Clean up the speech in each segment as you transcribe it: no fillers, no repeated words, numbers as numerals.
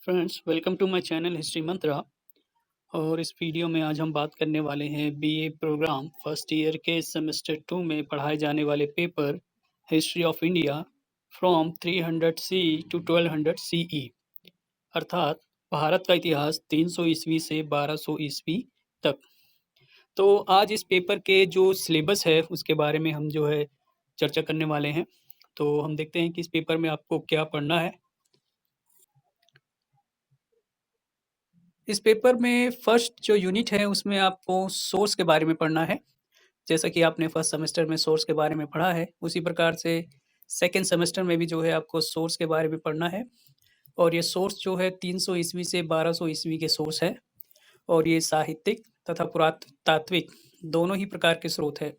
Friends, welcome to my channel history Mantra. और इस video में आज हम बात करने वाले हैं बीए प्रोग्राम फर्स्ट ईयर के सेमेस्टर 2 में पढ़ाए जाने वाले paper history of India from 300 C to 1200 CE, अर्थात भारत का इतिहास 300 ईस्वी से 1200 ईस्वी तक। तो आज इस पेपर के जो सिलेबस है उसके बारे में हम जो है चर्चा करने वाले हैं। तो हम देखते हैं कि इस पेपर में आपको क्या पढ़ना है। इस पेपर में फर्स्ट जो यूनिट है उसमें आपको सोर्स के बारे में पढ़ना है। जैसा कि आपने फर्स्ट सेमेस्टर में सोर्स के बारे में पढ़ा है, उसी प्रकार से सेकंड सेमेस्टर में भी जो है आपको सोर्स के बारे में पढ़ना है। और ये सोर्स जो है 300 ईस्वी से 1200 ईस्वी के सोर्स है। और ये साहित्यिक तथा पुरातात्विक दोनों ही प्रकार के स्रोत है।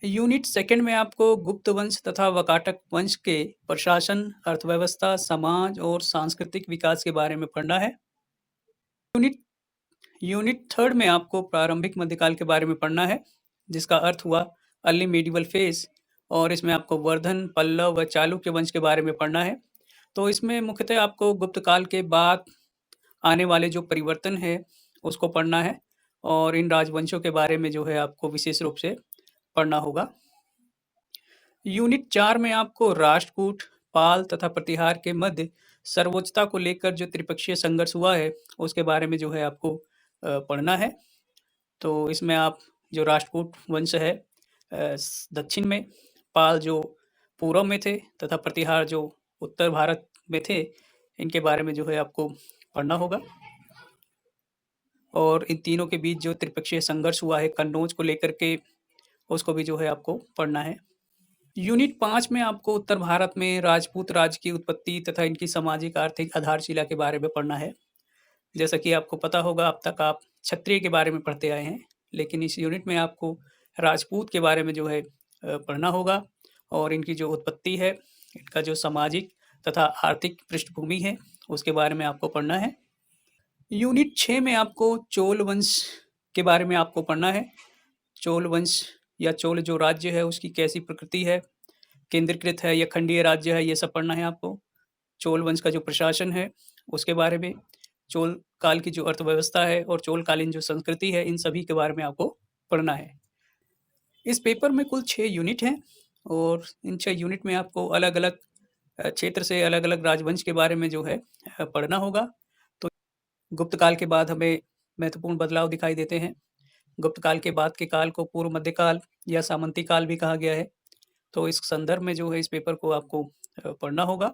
यूनिट सेकंड में आपको गुप्त वंश तथा वाकाटक वंश के प्रशासन, अर्थव्यवस्था, समाज और सांस्कृतिक विकास के बारे में पढ़ना है। यूनिट यूनिट थर्ड में आपको प्रारंभिक मध्यकाल के बारे में पढ़ना है, जिसका अर्थ हुआ अर्ली मेडिवल फेज। और इसमें आपको वर्धन, पल्लव व चालुक्य वंश के बारे में पढ़ना है। तो इसमें मुख्यतः आपको गुप्त काल के बाद आने वाले जो परिवर्तन है उसको पढ़ना है। और इन राजवंशों के बारे में जो है आपको विशेष रूप से पढ़ना होगा। यूनिट 4 में आपको राष्ट्रकूट, पाल तथा प्रतिहार के मध्य सर्वोच्चता को लेकर जो त्रिपक्षीय संघर्ष हुआ है उसके बारे में जो है आपको पढ़ना है। तो इसमें आप जो राष्ट्रकूट वंश है दक्षिण में, पाल जो पूर्व में थे तथा प्रतिहार जो उत्तर भारत में थे, इनके बारे में जो है आपको पढ़ना होगा। और इन तीनों के बीच जो त्रिपक्षीय संघर्ष हुआ है कन्नौज को लेकर के, उसको भी जो है आपको पढ़ना है। यूनिट 5 में आपको उत्तर भारत में राजपूत राज की उत्पत्ति तथा इनकी सामाजिक आर्थिक आधारशिला के बारे में पढ़ना है। जैसा कि आपको पता होगा, अब तक आप क्षत्रिय के बारे में पढ़ते आए हैं, लेकिन इस यूनिट में आपको राजपूत के बारे में जो है पढ़ना होगा। और इनकी जो उत्पत्ति है, इनका जो सामाजिक तथा आर्थिक पृष्ठभूमि है, उसके बारे में आपको पढ़ना है। यूनिट 6 में आपको चोल वंश के बारे में आपको पढ़ना है। चोल वंश या चोल जो राज्य है उसकी कैसी प्रकृति है, केंद्रीकृत है या खंडीय राज्य है, ये सब पढ़ना है आपको। चोल वंश का जो प्रशासन है उसके बारे में, चोल काल की जो अर्थव्यवस्था है और चोलकालीन जो संस्कृति है, इन सभी के बारे में आपको पढ़ना है। इस पेपर में कुल 6 यूनिट हैं और इन 6 यूनिट में आपको अलग-अलग क्षेत्र से अलग-अलग राजवंश के बारे में जो है पढ़ना होगा। तो गुप्त काल के बाद हमें महत्वपूर्ण बदलाव दिखाई देते हैं। गुप्त काल के बाद के काल को पूर्व मध्यकाल या सामंती काल भी कहा गया है। तो इस संदर्भ में जो है इस पेपर को आपको पढ़ना होगा।